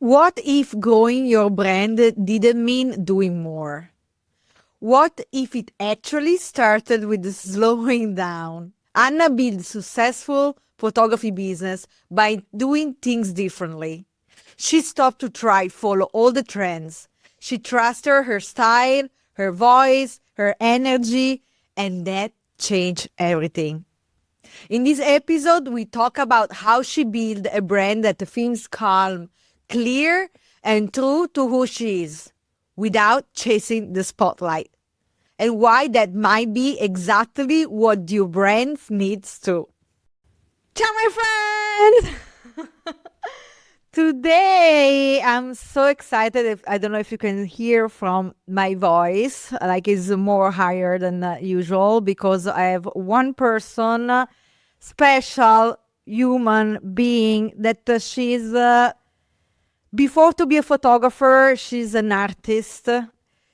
What if growing your brand didn't mean doing more? What if it actually started with slowing down? Anna built successful photography business by doing things differently. She stopped to try follow all the trends. She trusted her style, her voice, her energy, and that changed everything. In this episode, we talk about how she built a brand that feels calm, clear, and true to who she is without chasing the spotlight, and why that might be exactly what your brand needs to. Ciao, my friends! Today, I'm so excited. I don't know if you can hear from my voice, like it's more higher than usual because I have one person, special human being that she's, before to be a photographer, she's an artist.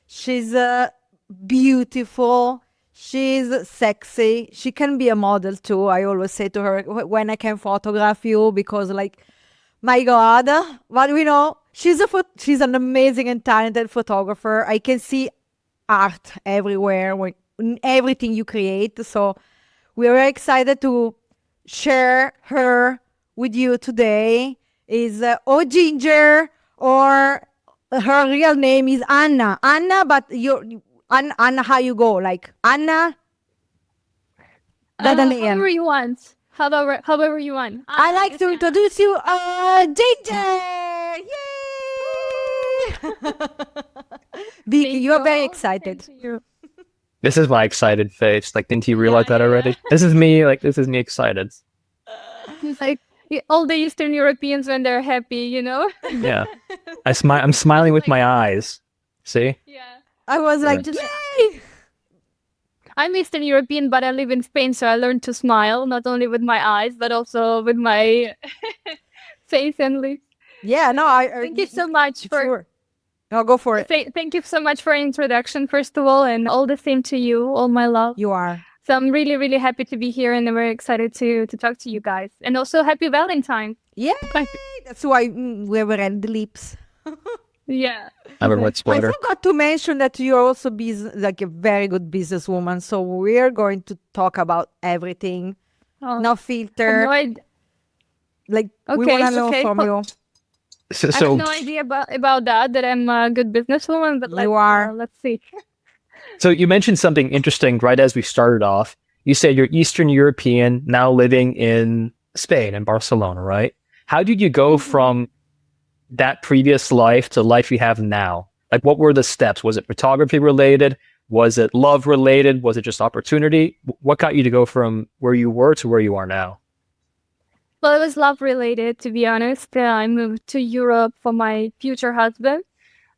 She's beautiful. She's sexy. She can be a model too. I always say to her, when I can photograph you, because like, my God, but we know she's an amazing and talented photographer. I can see art everywhere, in everything you create. So we're very excited to share her with you today. Is O Ginger, or her real name is Anna. Anna, but Anna, how you go? Like Anna Dadalean. However you want. However you want. I like to introduce you, Ginger. Yay! Vicky, Thank you're very all. excited. Thank you. This is my excited face. Like, didn't you realize Yeah, that yeah, already? yeah. This is me. Like, this is me excited. It's like all the Eastern Europeans when they're happy, Yeah. I'm smiling with my eyes. See? Yeah. I was like, Just- yay! I'm Eastern European, but I live in Spain, so I learned to smile not only with my eyes, but also with my face and lips. Yeah, no, Thank you so much for sure. No, go for it. thank you so much for introduction, first of all, and all the same to you, all my love. You are. So I'm really, really happy to be here, and I'm very excited to talk to you guys, and also happy Valentine's. Yay! That's why we were at the lips. Yeah. I'm a red I sweater. forgot to mention that you're also like a very good businesswoman. So we're going to talk about everything. Oh, No I have filter. no idea. Like we Okay, want to know okay. from you. So, I have no idea about that I'm a good businesswoman, but You are. let's see. so you mentioned something interesting right as we started off. You said you're Eastern European, now living in Spain and Barcelona, right? How did you go from that previous life to life you have now? Like, what were the steps? Was it photography related? Was it love related? Was it just opportunity? What got you to go from where you were to where you are now? Well, it was love related, to be honest. I moved to Europe for my future husband.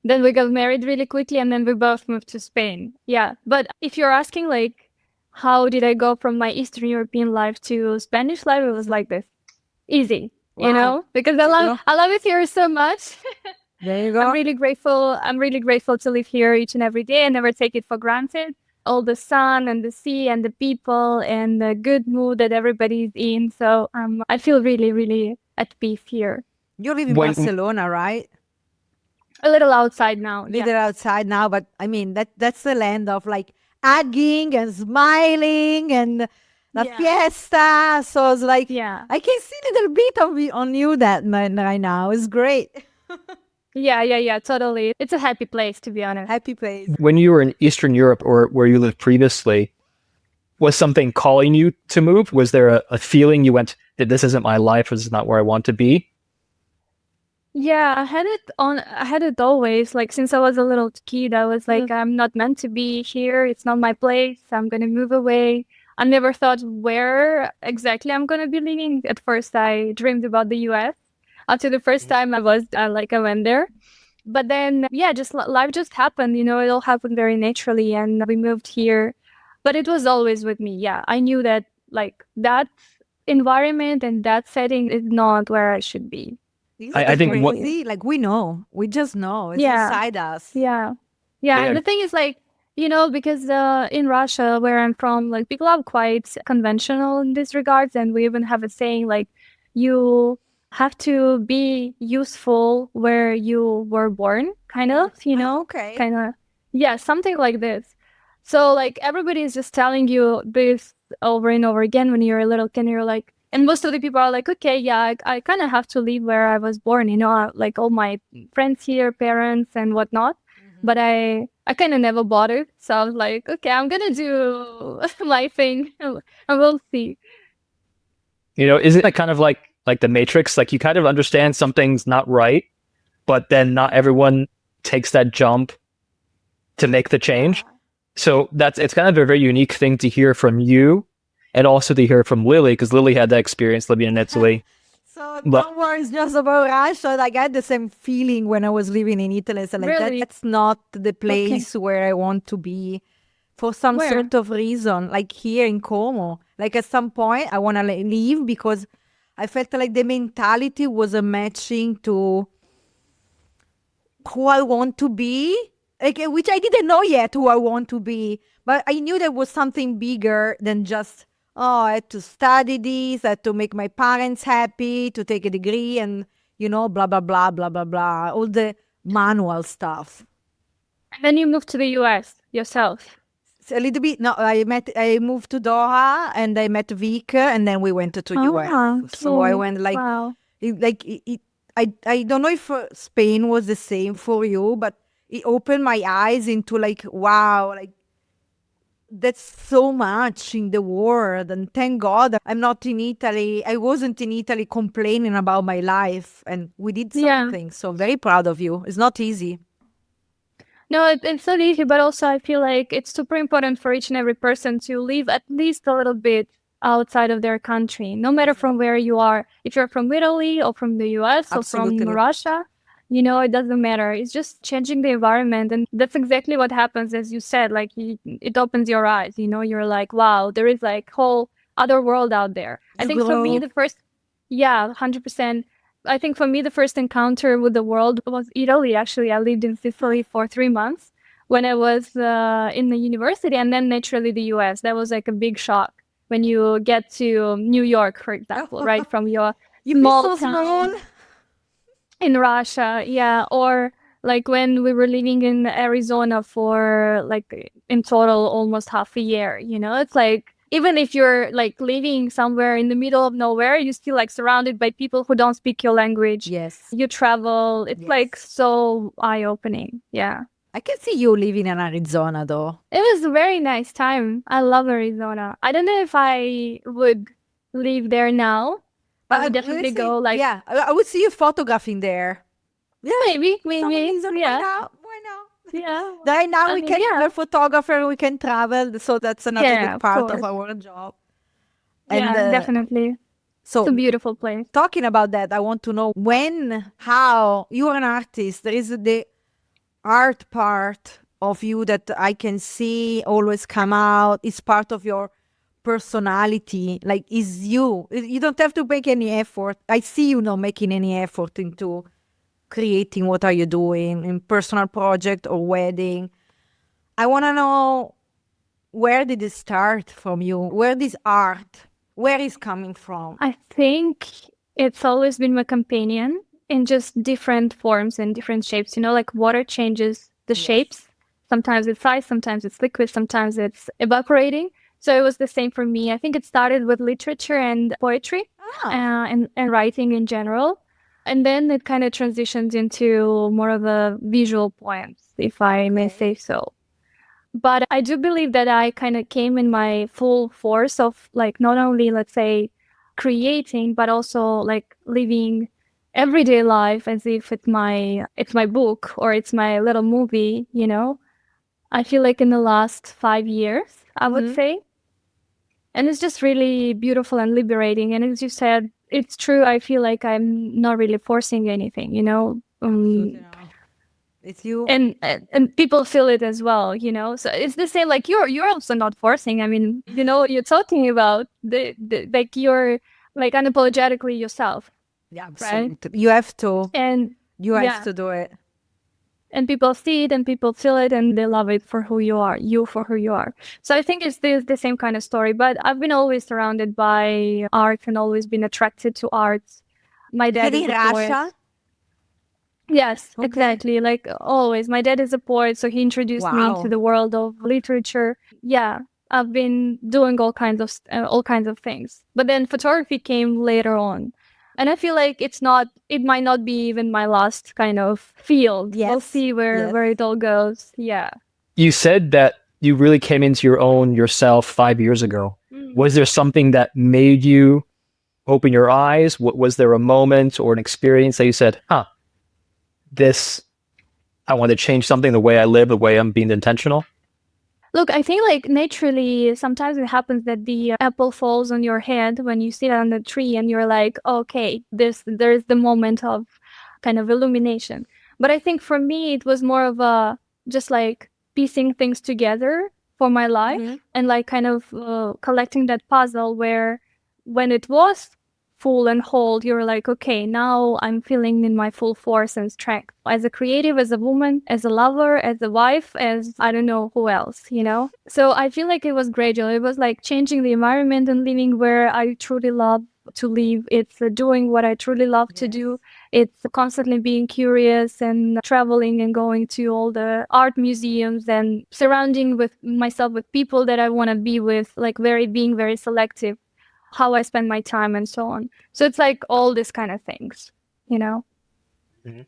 Then we got married really quickly, and then we both moved to Spain. Yeah. But if you're asking, like, how did I go from my Eastern European life to Spanish life, it was like this. Easy, Wow. because know? I love it here so much. There you go. I'm really grateful to live here each and every day. I never take it for granted. All the sun and the sea and the people and the good mood that everybody's in. So I feel really, really at peace here. You live in When- Barcelona, right? A little outside now. Yeah. Little outside now, but I mean that's the land of like hugging and smiling and la Yeah. fiesta. So it's like Yeah. I can see a little bit of it on you that right now. It's great. Yeah, totally. It's a happy place, to be honest. Happy place. When you were in Eastern Europe or where you lived previously, was something calling you to move? Was there a feeling you went, that this isn't my life, this is not where I want to be? Yeah, I had it always. Like since I was a little kid, I was like, I'm not meant to be here. It's not my place. I'm gonna move away. I never thought where exactly I'm gonna be living. At first, I dreamed about the US. After the first time I was I went there. But then, yeah, just life just happened. It all happened very naturally, and we moved here. But it was always with me. Yeah, I knew that like that environment and that setting is not where I should be. I think what- crazy. Like we know, we just know. It's Yeah. inside us. Yeah. Yeah. And the thing is like, because in Russia, where I'm from, like people are quite conventional in this regards. And we even have a saying like, you have to be useful where you were born, kind of, Okay. kind of, yeah, something like this. So like everybody is just telling you this over and over again when you're a little kid, you're like, and most of the people are like, okay, yeah, I kind of have to leave where I was born, like all my friends here, parents and whatnot. But I kind of never bothered. So I was like, okay, I'm going to do my thing and we'll see. Isn't it kind of like the Matrix? Like you kind of understand something's not right, but then not everyone takes that jump to make the change. So it's kind of a very unique thing to hear from you and also to hear from Lily, because Lily had that experience living in Italy. So But- don't worry, it's just about Russia. Like, I had the same feeling when I was living in Italy. So like Really? that's not the place where I want to be for some Where? sort of reason. Like here in Como, like at some point I want to leave because I felt like the mentality wasn't matching to who I want to be. Like, which I didn't know yet who I want to be, but I knew there was something bigger than just, oh, I had to study this, I had to make my parents happy, to take a degree, and blah blah blah blah blah blah, all the manual stuff. And then you moved to the US yourself. So a little bit. No, I moved to Doha, and I met Vic, and then we went to US. So I went like, wow. I don't know if Spain was the same for you, but it opened my eyes into like, wow, like that's so much in the world. And thank God I'm not in Italy. I wasn't in Italy complaining about my life, and we did Yeah. something. So very proud of you. It's not easy. No, it's not easy, but also I feel like it's super important for each and every person to live at least a little bit outside of their country, no matter from where you are. If you're from Italy or from the US or from Absolutely. Russia, it doesn't matter. It's just changing the environment. And that's exactly what happens, as you said, like it opens your eyes, you're like, wow, there is like whole other world out there. I think for me, grow. the first, yeah, 100%. I think for me, the first encounter with the world was Italy. Actually, I lived in Sicily for 3 months when I was in the university, and then naturally the US. That was like a big shock when you get to New York, for example, right? From your You small so town small. in Russia, yeah. Or like when we were living in Arizona for like in total almost half a year, it's like even if you're like living somewhere in the middle of nowhere, you're still like surrounded by people who don't speak your language. Yes. You travel. It's like Yes. so eye-opening. Yeah. I can see you living in Arizona though. It was a very nice time. I love Arizona. I don't know if I would live there now. I would definitely let's say- go like yeah, I would see you photographing there. Yeah, maybe, some reason, yeah, why not? yeah. Right now I we mean, can yeah. we're photographer, we can travel, so that's another Yeah, big of part course. of our job. Yeah, And definitely. so It's a beautiful place. talking about that, I want to know how you are an artist. There is the art part of you that I can see always come out. It's part of your personality. Like, is you. You don't have to make any effort. I see you not making any effort into creating what are you doing in personal project or wedding. I want to know, where did it start from you? Where this art, where is coming from? I think it's always been my companion in just different forms and different shapes. Like water changes the shapes. Sometimes it's ice, sometimes it's liquid, sometimes it's evaporating. So it was the same for me. I think it started with literature and poetry and writing in general. And then it kind of transitioned into more of a visual poems, if I may say so. But I do believe that I kind of came in my full force of like not only, let's say, creating, but also like living everyday life as if it's my book or it's my little movie, I feel like in the last 5 years, I would say. And it's just really beautiful and liberating. And as you said, it's true. I feel like I'm not really forcing anything, It's you. and people feel it as well, so it's the same, like you're also not forcing. I mean, you're talking about the like you're like unapologetically yourself, Yeah, absolutely. You have to. and You have yeah. to do it. and people see it and people feel it and they love it for who you are, for who you are. So I think it's the same kind of story, but I've been always surrounded by art and always been attracted to art My dad Like is in a poet. Russia? Yes, Okay. exactly. Like always, my dad is a poet, so he introduced me Wow. into the world of literature. Yeah, I've been doing all kinds of things. But then photography came later on. And I feel like it might not be even my last kind of field. We'll Yes. see Yes. where it all goes. Yeah. You said that you really came into your own yourself 5 years ago. Was there something that made you open your eyes? Was there a moment or an experience that you said, huh, this, I want to change something, the way I live, the way I'm being intentional? Look, I think like naturally, sometimes it happens that the apple falls on your head when you sit on the tree and you're like, okay, there's the moment of kind of illumination. But I think for me, it was more of a just like piecing things together for my life Mhm. and like kind of collecting that puzzle where when it was full and whole, you're like, okay, now I'm feeling in my full force and strength. As a creative, as a woman, as a lover, as a wife, as I don't know who else, you know? So I feel like it was gradual. It was like changing the environment and living where I truly love to live. It's doing what I truly love to do. It's constantly being curious and traveling and going to all the art museums and surrounding with myself with people that I want to be with, like being very selective how I spend my time and so on. So it's like all these kind of things, you know?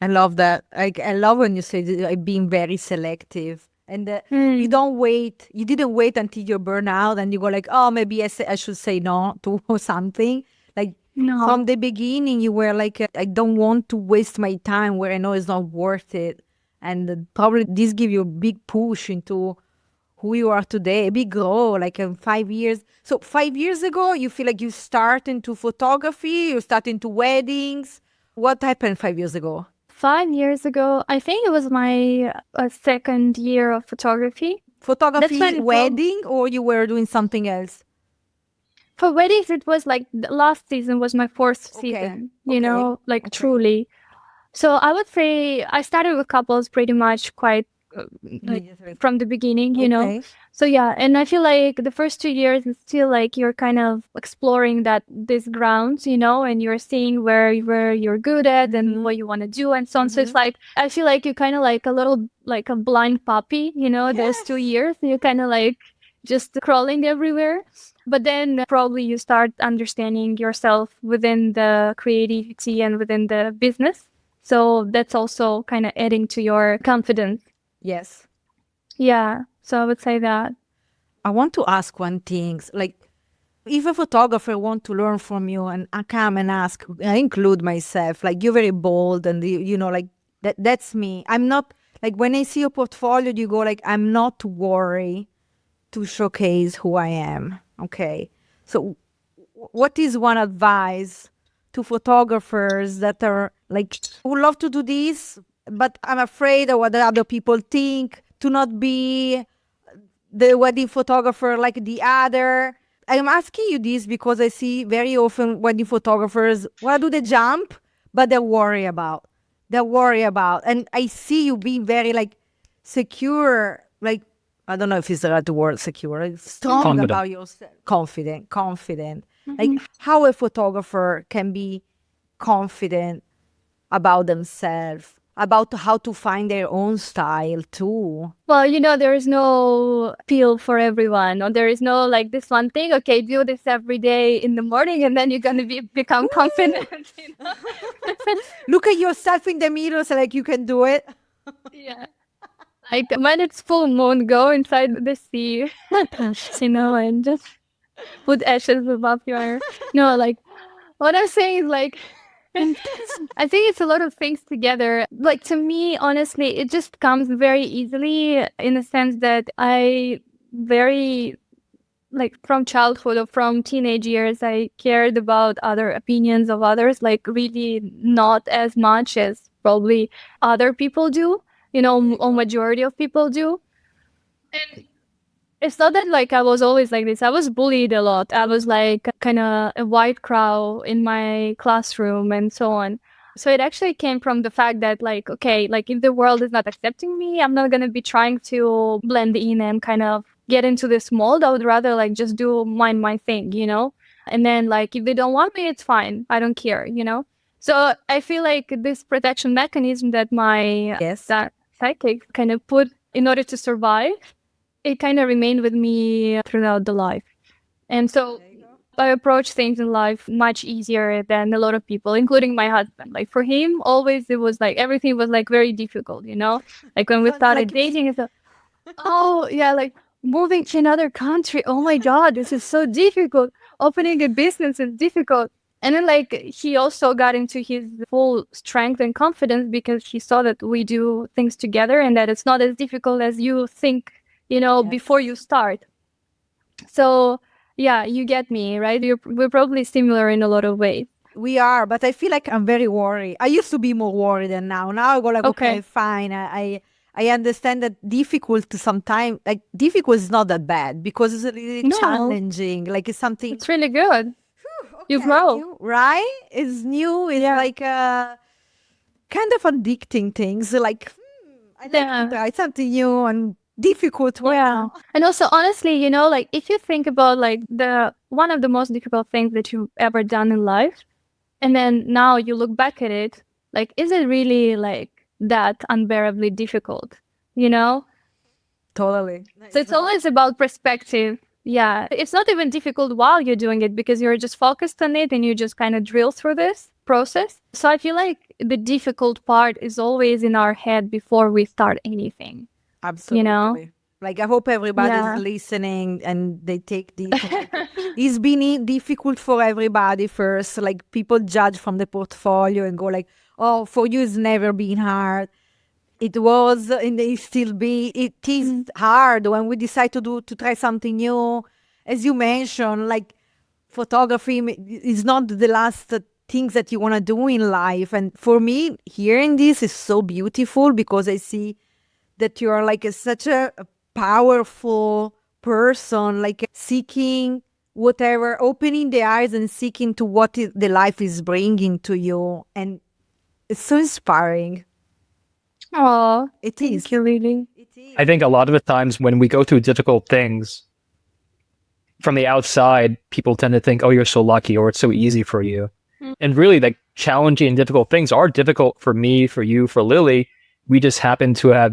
I love that. I love when you say being very selective and you don't wait. You didn't wait until you burn out and you go like, oh, maybe I should say no to something. Like No. from the beginning, you were like, I don't want to waste my time where I know it's not worth it. And probably this give you a big push into who you are today, a big grow, like in 5 years. So 5 years ago, you feel like you start into photography, you start into weddings. What happened 5 years ago? 5 years ago, I think it was my second year of photography. Photography, when it wedding, or you were doing something else? For weddings, it was like the last season was my fourth Okay. season, you Okay. know, like Okay. truly. So I would say I started with couples pretty much quite like from the beginning, you know. Okay. So yeah, and I feel like the first 2 years is still like you're kind of exploring these grounds, you know, and you're seeing where you're good at and what you want to do and so on. So it's like I feel like you're kind of like a little like a blind puppy, you know. Those 2 years, you're kind of like just crawling everywhere. But then probably you start understanding yourself within the creativity and within the business. So that's also kind of adding to your confidence. Yes. Yeah. So I would say that. I want to ask one thing. Like, if a photographer want to learn from you and I come and ask, I include myself, like you're very bold and you know, like that's me. I'm not like when I see your portfolio, you go like, I'm not worried to showcase who I am. Okay. So what is one advice to photographers that are like, would love to do this, but I'm afraid of what the other people think, to not be the wedding photographer like the other? I'm asking you this because I see very often wedding photographers want to do the jump, but they're worried about. And I see you being very like secure, like, I don't know if it's the right word, secure, like, strong Confident. about yourself. Confident. Like how a photographer can be confident about themselves, about how to find their own style too. Well, you know, there is no pill for everyone, or there is no like this one thing. Okay, do this every day in the morning, and then you're gonna become confident. You know? Look at yourself in the mirror, so like you can do it. Yeah. Like when it's full moon, go inside the sea, you know, and just put ashes above your. No, like what I'm saying is like. I think it's a lot of things together. Like to me, honestly, it just comes very easily in the sense that I very like from childhood or from teenage years, I cared about other opinions of others, like really not as much as probably other people do, you know, or majority of people do. And it's not that like I was always like this. I was bullied a lot. I was like kind of a white crow in my classroom and so on. So it actually came from the fact that like, okay, like if the world is not accepting me, I'm not going to be trying to blend in and kind of get into this mold. I would rather like just do my thing, you know? And then like if they don't want me, it's fine. I don't care, you know? So I feel like this protection mechanism that my Yes. psychic kind of put in order to survive, it kind of remained with me throughout the life. And so I approach things in life much easier than a lot of people, including my husband. Like for him, always it was like everything was like very difficult, you know? Like when we Sounds started like- dating, it's like, oh yeah, like moving to another country. Oh my God, this is so difficult. Opening a business is difficult. And then like he also got into his full strength and confidence because he saw that we do things together and that it's not as difficult as you think, you know, Yes. before you start. So yeah, you get me, right? We're probably similar in a lot of ways. We are, but I feel like I'm very worried. I used to be more worried than now. Now I go like, okay, Okay. fine. I understand that difficult sometimes, like difficult is not that bad because it's really No. challenging. Like it's something It's really good. You okay, grow. new, right? It's new. It's Yeah. like kind of addicting things. Like I like Yeah. to try something new and difficult. Yeah. And also honestly, you know, like if you think about like the one of the most difficult things that you've ever done in life, and then now you look back at it, like is it really like that unbearably difficult? You know? Totally. So it's always about perspective. Yeah. It's not even difficult while you're doing it because you're just focused on it and you just kind of drill through this process. So I feel like the difficult part is always in our head before we start anything. Absolutely. know? Like I hope everybody's Yeah. listening and they take this. It's been difficult for everybody first. Like people judge from the portfolio and go like, "Oh, for you it's never been hard." It was, and it still be. It is hard when we decide to try something new. As you mentioned, like photography is not the last things that you want to do in life. And for me, hearing this is so beautiful because I see that you are like such a powerful person, like seeking whatever, opening the eyes and seeking to what the life is bringing to you. And it's so inspiring. Oh, It is. thank you, really. It is. I think a lot of the times when we go through difficult things, from the outside, people tend to think, "Oh, you're so lucky," or "It's so easy for you." And really, like challenging and difficult things are difficult for me, for you, for Lily. We just happen to have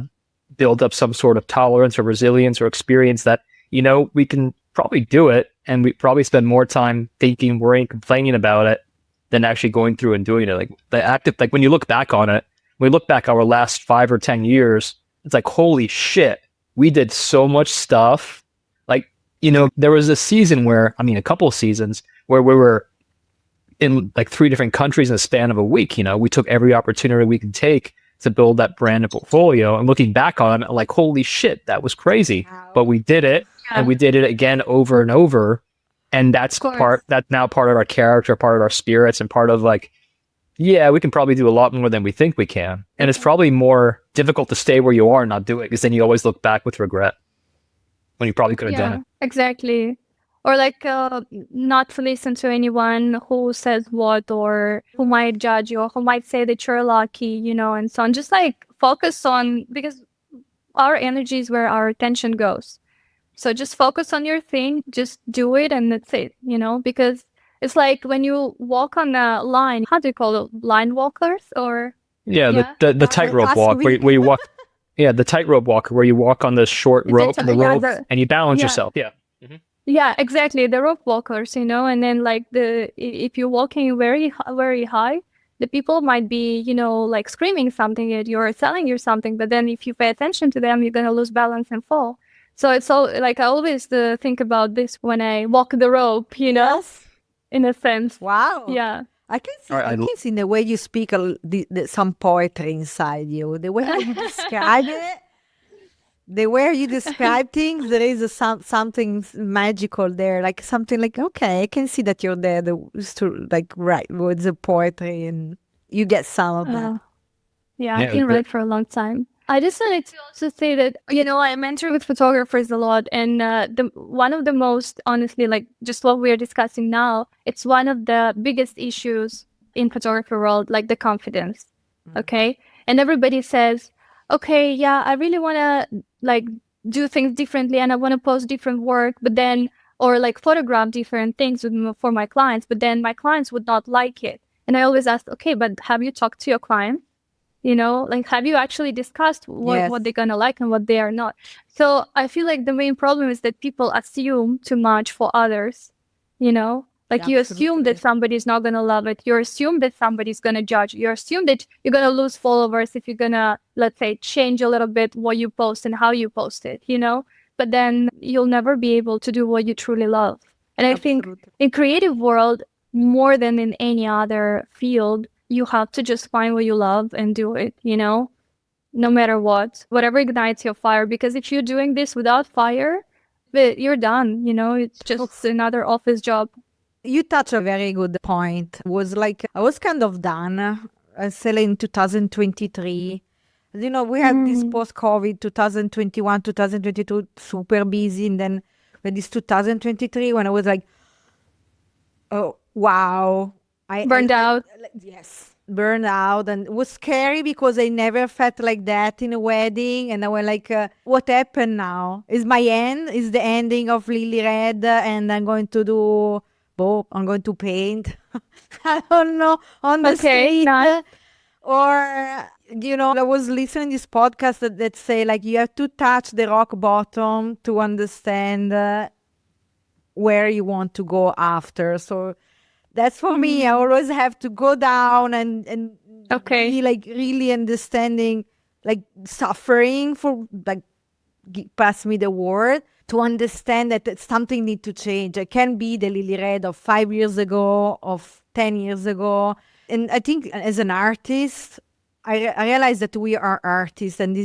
built up some sort of tolerance or resilience or experience that, you know, we can probably do it, and we probably spend more time thinking, worrying, complaining about it than actually going through and doing it. Like the active, like when you look back on it, we look back our last 5 or 10 years, it's like, holy shit, we did so much stuff. Like, you know, there was a season where, I mean, a couple of seasons where we were in like 3 different countries in the span of a week. You know, we took every opportunity we could take to build that brand and portfolio. And looking back on it, like, holy shit, that was crazy. Wow. But we did it, and we did it again over and over. And that's Of course. that's now part of our character, part of our spirits, and part of like, yeah, we can probably do a lot more than we think we can. And it's probably more difficult to stay where you are and not do it, because then you always look back with regret when you probably could have done it. Exactly. Or like not to listen to anyone who says what, or who might judge you, or who might say that you're lucky, you know, and so on. Just like focus on, because our energy is where our attention goes. So just focus on your thing, just do it, and that's it, you know, because it's like when you walk on a line, how do you call it? Line walkers, or Yeah, Yeah. the tightrope Last walk week. where you walk. Yeah, the tightrope walk where you walk on the short Is rope, it- the yeah, rope, the- and you balance yeah. yourself. Yeah. yeah, exactly, the rope walkers, you know, and then like if you're walking very high, the people might be, you know, like screaming something at you or telling you something, but then if you pay attention to them, you're gonna lose balance and fall. So it's all like I always think about this when I walk the rope, you know, Yes. in a sense. Wow. Yeah. I can see. All right, I can see in the way you speak some poetry inside you. The way you describe it, the way you describe things, there is something magical there. Like something like, okay, I can see that you're there to like write words of poetry, and you get some of that. Yeah, Yeah, I've been but- right for a long time. I just wanted to also say that, you know, I mentor with photographers a lot, and one of the most, honestly, like just what we're discussing now, it's one of the biggest issues in photography world, like the confidence. Okay, and everybody says, okay, yeah, I really want to like do things differently, and I want to post different work, but then or like photograph different things for my clients, but then my clients would not like it. And I always ask, okay, but have you talked to your client? You know, like, have you actually discussed Yes. what they're gonna like and what they are not? So I feel like the main problem is that people assume too much for others, you know? Like, you assume that Absolutely. somebody's not gonna love it. You assume that somebody's gonna judge. You assume that you're gonna lose followers if you're gonna, let's say, change a little bit what you post and how you post it, you know? But then you'll never be able to do what you truly love. And I think Absolutely. in creative world, more than in any other field, you have to just find what you love and do it, you know, no matter what, whatever ignites your fire. Because if you're doing this without fire, you're done, you know, it's just another office job. You touch a very good point. Was like I was kind of done. Selling in 2023. You know, we had this post-COVID 2021, 2022, super busy, and then with this 2023 when I was like, oh wow, Burned out. yes, burned out, and it was scary because I never felt like that in a wedding, and I was like, what happened now? Is my end? Is the ending of Lily Red, and I'm going to do. Oh, I'm going to paint. I don't know on the Okay, street, nice. or you know, I was listening this podcast that say like you have to touch the rock bottom to understand where you want to go after. So that's for me. I always have to go down and Okay. be like really understanding, like suffering for like pass me the word to understand that something need to change. I can't be the Lily Red of 5 years ago, of 10 years ago. And I think as an artist, I realize that we are artists, and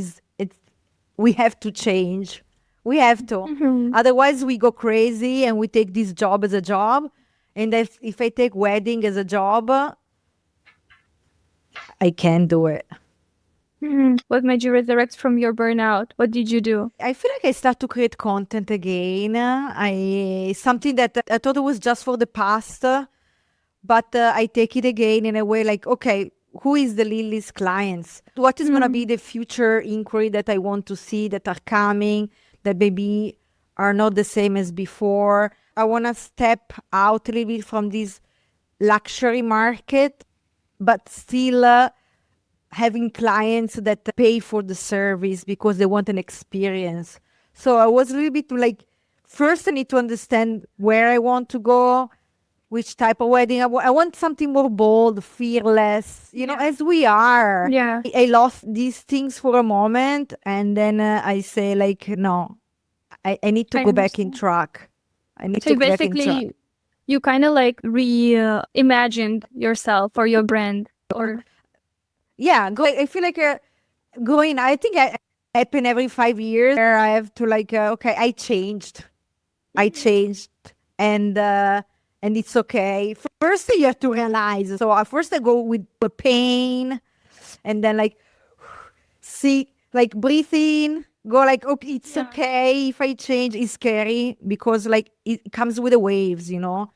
we have to change. We have to. Otherwise, we go crazy and we take this job as a job. And if I take wedding as a job, I can't do it. What made you resurrect from your burnout? What did you do? I feel like I start to create content again. Something that I thought it was just for the past, but I take it again in a way like, okay, who is the Lily's clients? What is going to be the future inquiry that I want to see that are coming, that maybe are not the same as before? I want to step out a little bit from this luxury market, but still having clients that pay for the service because they want an experience. So I was a little bit like, first I need to understand where I want to go, which type of wedding. I want something more bold, fearless, you know, as we are. Yeah. I lost these things for a moment, and then I say like, no, I need to I go back in understand. track. I need So to go back in track. basically, you kind of like reimagined yourself or your brand, or Yeah, I feel like going. I think I happen every 5 years where I have to like, okay, I changed, and it's okay. First, you have to realize. So first I go with the pain, and then like see, like breathe in, go like, okay, it's Yeah. okay if I change. It's scary because like it comes with the waves, you know.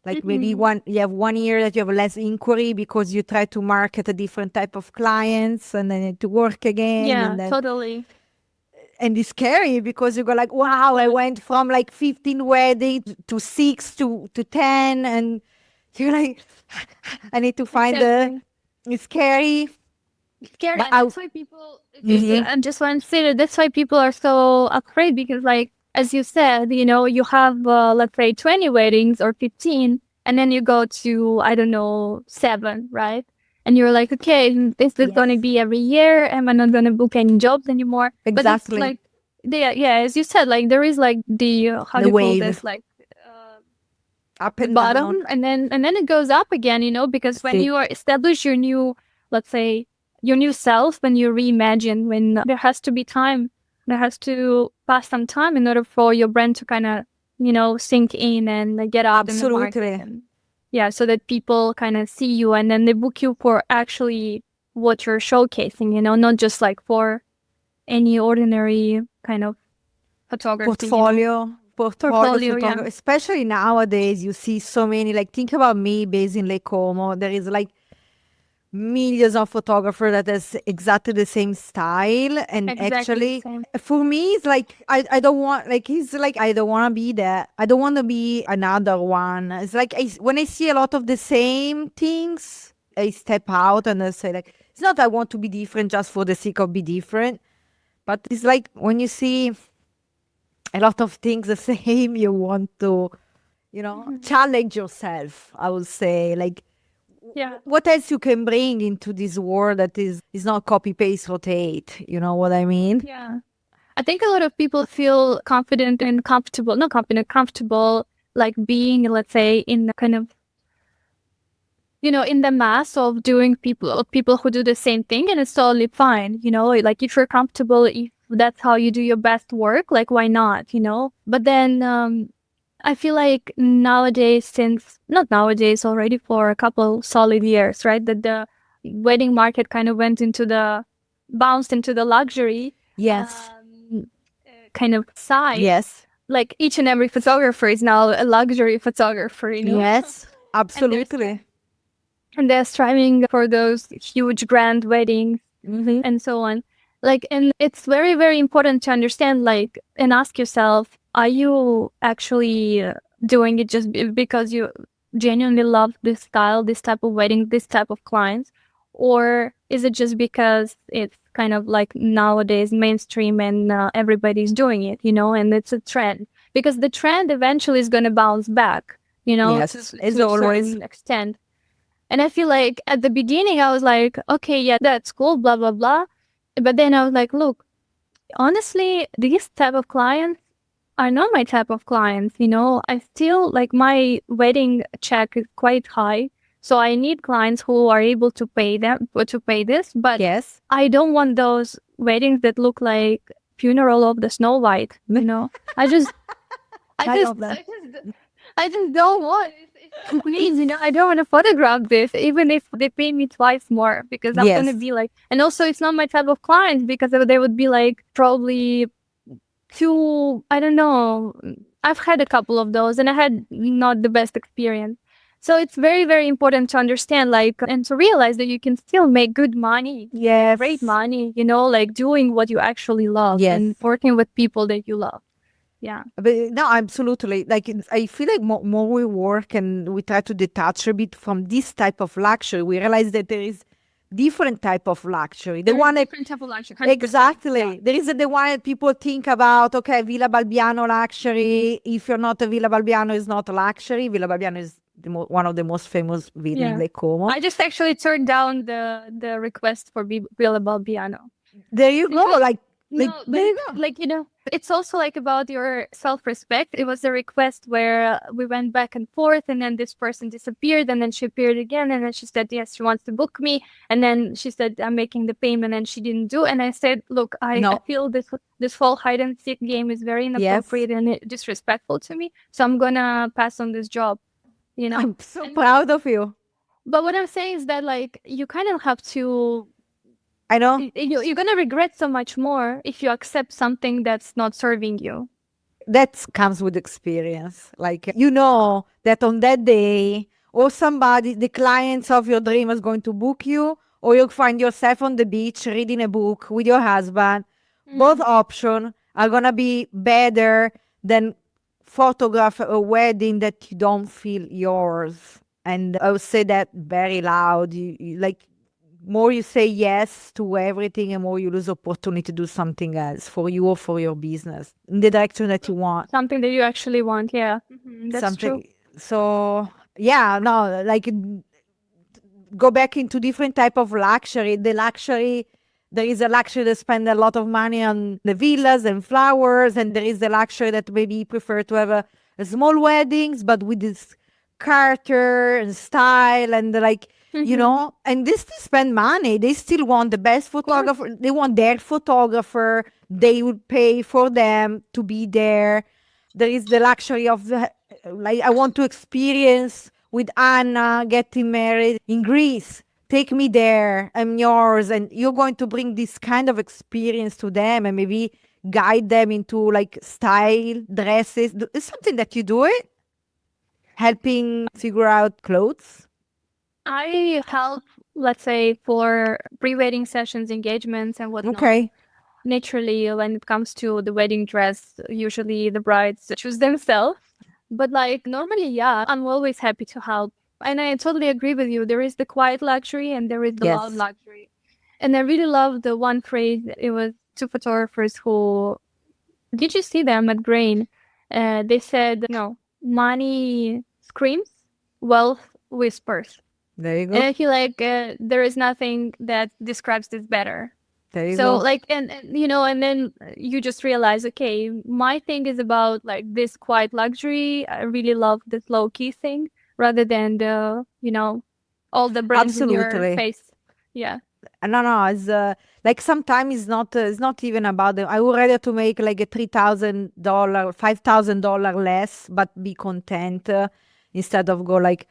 Like maybe you have 1 year that you have less inquiry because you try to market a different type of clients, and then to work again. yeah, And then totally. and it's scary because you go like, wow, I went from like 15 weddings to 6 to 10, and you're like, I need to find it's scary. Scared, But and that's why people. Mhm. I just want to say that that's why people are so afraid, because, like, as you said, you know, you have let's say 20 weddings or 15, and then you go to, I don't know, 7, right? And you're like, okay, this is going to Yes. be every year. Am I not going to book any jobs anymore? But it's Exactly. like, yeah, as you said, like there is like the how The do you call wave. this, like Up the and bottom, down. and then it goes up again, you know, because when See. you are establish your new, let's say, your new self, when you reimagine, when there has to be time, there has to pass some time in order for your brand to kind of, you know, sink in and get out in the market. Absolutely. And, yeah, so that people kind of see you and then they book you for actually what you're showcasing, you know, not just like for any ordinary kind of photography. You know? Portfolio, yeah. especially nowadays, you see so many. Like, think about me based in Lake Como. There is like millions of photographers that has exactly the same style, and Exactly the actually, same. for me, it's like I don't want, like, he's like, I don't want to be that. I don't want to be another one. It's like when I see a lot of the same things, I step out and I say like, it's not I want to be different just for the sake of be different, but it's like when you see a lot of things the same, you want to, challenge yourself, I would say. Like, Yeah. what else you can bring into this world that is not copy, paste, rotate? You know what I mean? Yeah. I think a lot of people feel confident and comfortable, not confident, comfortable, like being, let's say, in the kind of, in the mass of people who do the same thing, and it's totally fine, like if you're comfortable, if that's how you do your best work, like why not, But then I feel like nowadays, not nowadays, already for a couple solid years, right, that the wedding market kind of bounced into the luxury Yes. kind of side. Yes. Like each and every photographer is now a luxury photographer, Yes. Absolutely. And they're striving for those huge grand weddings Mm-hmm. and so on. Like, and it's very, very important to understand, like, and ask yourself, are you actually doing it just because you genuinely love this style, this type of wedding, this type of clients? Or is it just because it's kind of like nowadays mainstream and everybody's doing it, and it's a trend? Because the trend eventually is going to bounce back, Yes, to as a always. certain extent. And I feel like at the beginning, I was like, okay, yeah, that's cool, blah, blah, blah. But then I was like, look, honestly, these type of clients are not my type of clients, I still like my wedding check is quite high. So I need clients who are able to pay this. But Yes. I don't want those weddings that look like funeral of the Snow White, I just, I love that. I just don't want. Please, I don't want to photograph this, even if they pay me twice more, because I'm Yes. gonna be like, and also it's not my type of clients, because they would be like probably too, I don't know. I've had a couple of those, and I had not the best experience. So it's very, very important to understand, like, and to realize that you can still make good money, Yes. great money, like doing what you actually love Yes. and working with people that you love. Yeah. But no, absolutely. Like I feel like more we work and we try to detach a bit from this type of luxury, we realize that there is different type of luxury. The one that different type of luxury. 100%. exactly. Yeah. There is the one that people think about. Okay, Villa Balbiano luxury. If you're not a Villa Balbiano, is not a luxury. Villa Balbiano is one of the most famous villas in Lake Como. I just actually turned down the request for Villa Balbiano. There you go. Like No, but there you go. like, it's also like about your self-respect. It was a request where we went back and forth, and then this person disappeared, and then she appeared again, and then she said, yes, she wants to book me. And then she said, I'm making the payment, and she didn't do. And I said, look, I feel this whole hide and seek game is very inappropriate and disrespectful to me. So I'm gonna pass on this job, I'm so proud of you. But what I'm saying is that, like, you kind of have to, I know. you're going to regret so much more if you accept something that's not serving you. That comes with experience. Like, you know that on that day, or somebody, the clients of your dream is going to book you, or you'll find yourself on the beach reading a book with your husband. Both options are going to be better than photograph a wedding that you don't feel yours. And I would say that very loud. Like, more you say yes to everything, and more you lose opportunity to do something else for you or for your business in the direction that you want. Something that you actually want, yeah. That's true. So yeah, no, like go back into different type of luxury. There is a luxury that spend a lot of money on the villas and flowers, and there is the luxury that maybe prefer to have a small weddings, but with this character and style and like, and they still spend money. They still want the best photographer. They want their photographer. They would pay for them to be there. There is the luxury of like, I want to experience with Anna getting married in Greece. Take me there. I'm yours. And you're going to bring this kind of experience to them and maybe guide them into like style, dresses. It's something that you do it? Helping figure out clothes? I help, let's say, for pre-wedding sessions, engagements, and whatnot. Okay. Naturally, when it comes to the wedding dress, usually the brides choose themselves. But like normally, yeah, I'm always happy to help And I totally agree with you. There is the quiet luxury and there is the loud Yes. luxury. And I really love the one phrase. It was two photographers who, did you see them at Grain? They said, money screams, wealth whispers. There you And I go. feel like there is nothing that describes this better. There you So go. like, and then you just realize, okay, my thing is about like this quiet luxury. I really love this low key thing rather than the, all the brands in your Absolutely. face. Yeah. No, it's like sometimes it's not even about the. I would rather to make like a $3,000, $5,000 less, but be content instead of go like,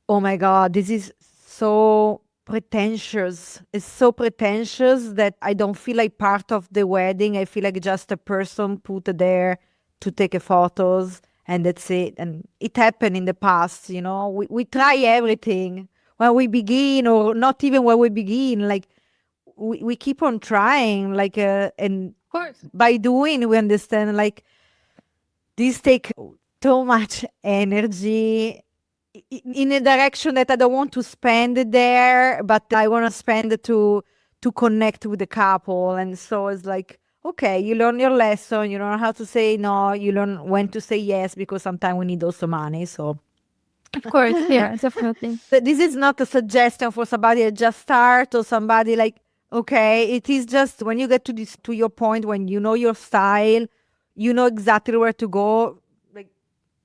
oh my God, this is so pretentious. It's so pretentious that I don't feel like part of the wedding. I feel like just a person put there to take a photos and that's it. And it happened in the past, we try everything when we begin or not even when we begin, like we keep on trying, like, and Of course. by doing, we understand like this take so much energy in a direction that I don't want to spend it there, but I want to spend it to connect with the couple. And so it's like, okay, you learn your lesson, you learn how to say no, you learn when to say yes, because sometimes we need also money. So Of course. Yeah, definitely. this is not a suggestion for somebody that just start or somebody like, okay, it is just when you get to this, to your point, when you know your style, you know exactly where to go. Like,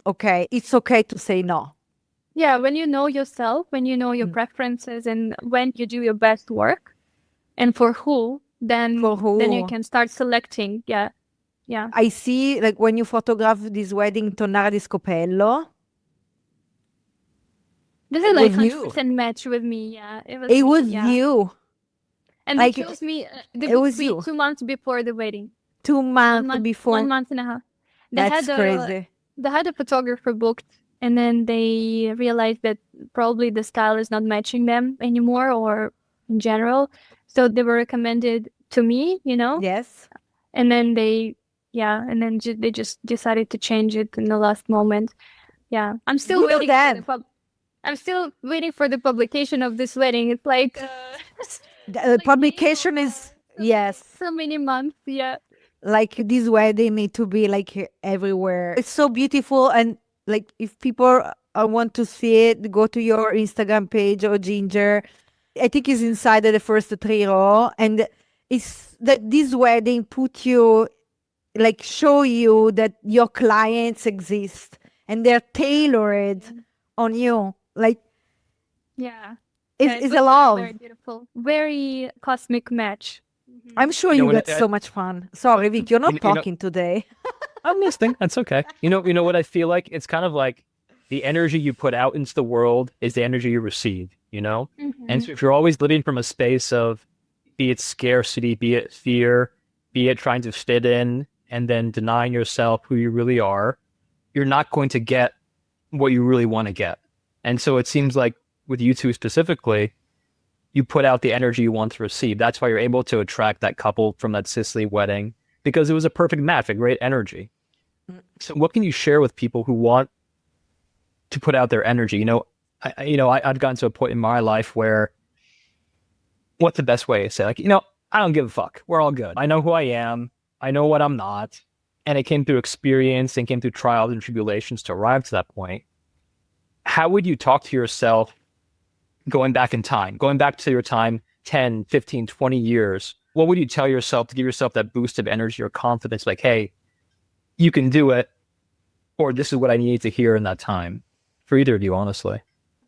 okay, it's okay to say no. Yeah, when you know yourself, when you know your preferences and when you do your best work and for who, then For who? then you can start selecting. Yeah. Yeah. I see, like when you photograph this wedding, Tonnara di Scopello, This is it like was you. 100% match with me. Yeah. It was It me, was yeah. you. And Like, they chose me the it was week, you. 2 months before the wedding. 2 1 months month, before. 1 month and a half. They That's had crazy. they had a photographer booked, and then they realized that probably the style is not matching them anymore, or in general. So they were recommended to me, Yes. and then they they just decided to change it in the last moment. Yeah, I'm still Good for waiting for the them. I'm still waiting for the publication of this wedding. It's like The like publication is, yes. so many months. Yeah. Like this wedding need to be like everywhere. It's so beautiful. And like if people want to see it, go to your Instagram page or Ginger. I think it's inside the first 3 row. And it's that this wedding put you, like show you that your clients exist and they're tailored on you. Like Yeah. it's, It it's was a very, very love. beautiful. Very cosmic match. I'm sure You know you what? get so much fun. Sorry, Vic, you're not You know, talking today. I'm listening. That's okay. You know what I feel like? It's kind of like the energy you put out into the world is the energy you receive, And so if you're always living from a space of, be it scarcity, be it fear, be it trying to fit in and then denying yourself who you really are, you're not going to get what you really want to get. And so it seems like with you two specifically, you put out the energy you want to receive. That's why you're able to attract that couple from that Sicily wedding, because it was a perfect match, a great energy. So what can you share with people who want to put out their energy? I've gotten to a point in my life where, what's the best way to say? Like, I don't give a fuck. We're all good. I know who I am. I know what I'm not. And it came through experience and came through trials and tribulations to arrive to that point. How would you talk to yourself going back in time, going back to your time 10, 15, 20 years? What would you tell yourself to give yourself that boost of energy or confidence? Like, hey, you can do it, or this is what I needed to hear in that time. For either of you, honestly.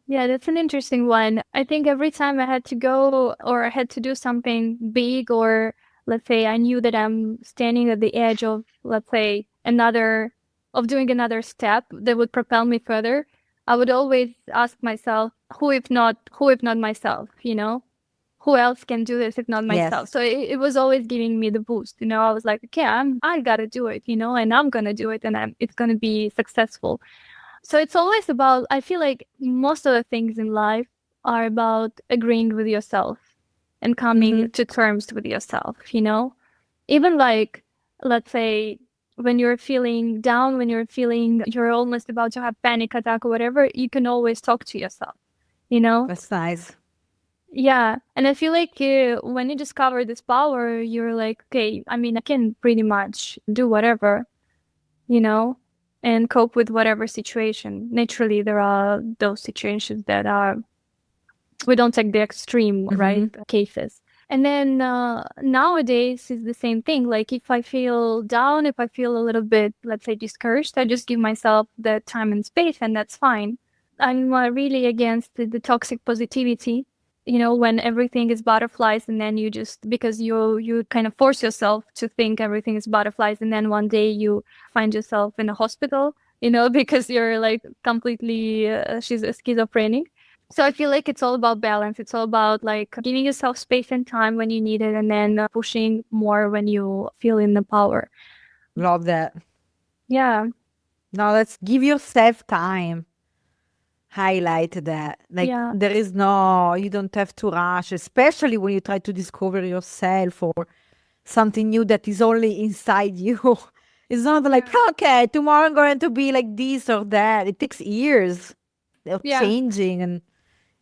Yeah, that's an interesting one. I think every time I had to go or I had to do something big, or let's say I knew that I'm standing at the edge of, let's say, doing another step that would propel me further, I would always ask myself, who if not myself, Who else can do this if not myself? Yes. So it was always giving me the boost, I was like, okay, I gotta do it, and I'm gonna do it, and it's gonna be successful. So it's always about, I feel like most of the things in life are about agreeing with yourself and coming to terms with yourself, Even like, let's say when you're feeling down, when you're feeling you're almost about to have panic attack or whatever, you can always talk to yourself, you know? That's nice. Yeah. And I feel like when you discover this power, you're like, okay, I mean, I can pretty much do whatever, you know, and cope with whatever situation. Naturally, there are those situations that are, we don't take the extreme, right, cases. And then nowadays is the same thing. Like if I feel down, if I feel a little bit, let's say, discouraged, I just give myself the time and space, and that's fine. I'm really against the toxic positivity. You know, when everything is butterflies, and then you just, because you kind of force yourself to think everything is butterflies, and then one day you find yourself in a hospital, you know, because you're like completely schizophrenic. So I feel like it's all about balance. It's all about like giving yourself space and time when you need it, and then pushing more when you feel in the power. Love that. Yeah. Now let's give yourself time. Highlight that. Like Yeah. there is no, you don't have to rush, especially when you try to discover yourself or something new that is only inside you. It's not like, okay, tomorrow I'm going to be like this or that. It takes years of Yeah. changing and,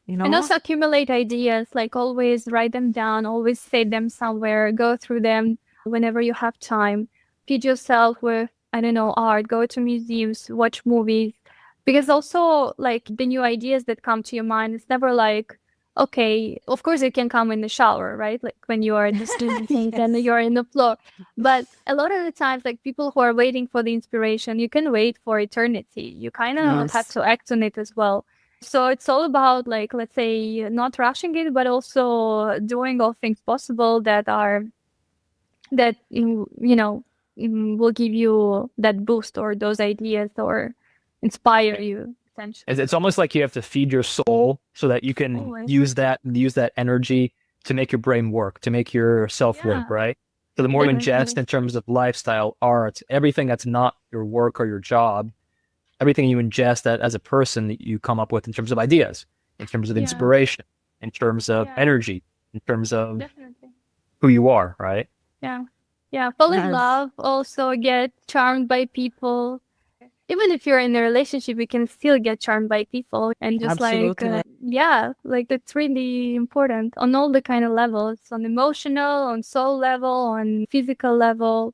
you know. And also accumulate ideas, like always write them down, always save them somewhere, go through them whenever you have time. Feed yourself with, I don't know, art, go to museums, watch movies. Because also, like, the new ideas that come to your mind, it's never like, okay, of course it can come in the shower, right? Like when you are just doing things and you're in the floor. But a lot of the times, like people who are waiting for the inspiration, you can wait for eternity. You kind of Yes. have to act on it as well. So it's all about, like, let's say, not rushing it, but also doing all things possible that are, that, you know, will give you that boost or those ideas or inspire you, essentially. It's almost like you have to feed your soul so that you can Always. use that energy to make your brain work, to make yourself work, Yeah. right? So the more you ingest Definitely. in terms of lifestyle, art, everything that's not your work or your job, everything you ingest that as a person that you come up with in terms of ideas, in terms of Yeah. inspiration, in terms of Yeah. energy, in terms of Definitely. who you are, right? Yeah. Yeah. Fall in Yes. love, also get charmed by people. Even if you're in a relationship, you can still get charmed by people, and just Absolutely. like, yeah, like it's really important on all the kind of levels, on emotional, on soul level, on physical level.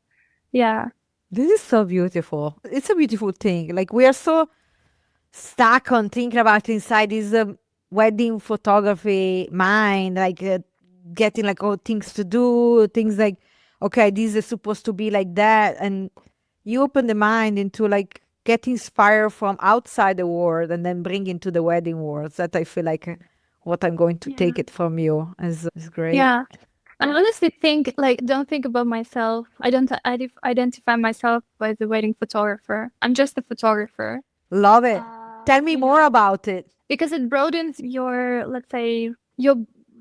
Yeah. This is so beautiful. It's a beautiful thing. Like we are so stuck on thinking about inside this wedding photography mind, like getting like all things to do, things like, okay, this is supposed to be like that. And you open the mind into like get inspired from outside the world and then bring into the wedding world. That I feel like what I'm going to take it from you is great. Yeah. I honestly think, like, don't think about myself. I don't identify myself as a wedding photographer. I'm just a photographer. Love it. Tell me you more know, about it. because it broadens your, let's say,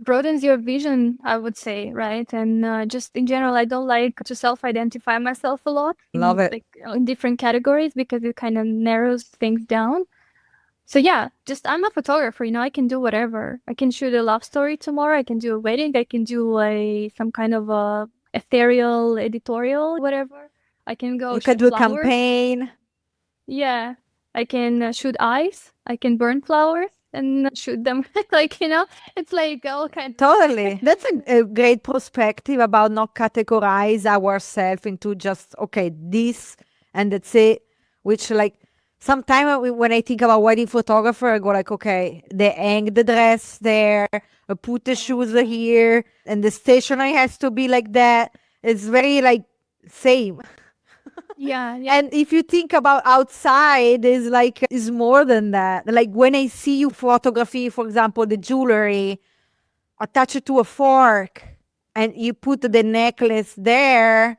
broadens your vision, I would say, right? And just in general, I don't like to self-identify myself a lot Love it. like in different categories, because it kind of narrows things down. So yeah, just I'm a photographer, you know, I can do whatever. I can shoot a love story tomorrow. I can do a wedding. I can do some kind of a ethereal editorial, whatever. I can go You can shoot do a flowers. campaign. Yeah, I can shoot eyes. I can burn flowers and shoot them. Like, you know, it's like all kinds. Totally. That's a great perspective about not categorize ourselves into just, okay, this and that's it. Which, like, sometimes when I think about wedding photographer, I go like, okay, they hang the dress there, put the shoes here, and the stationery has to be like that. It's very, like, same. Yeah, yeah. And if you think about outside, is more than that. Like when I see you photography, for example, the jewelry, attach it to a fork, and you put the necklace there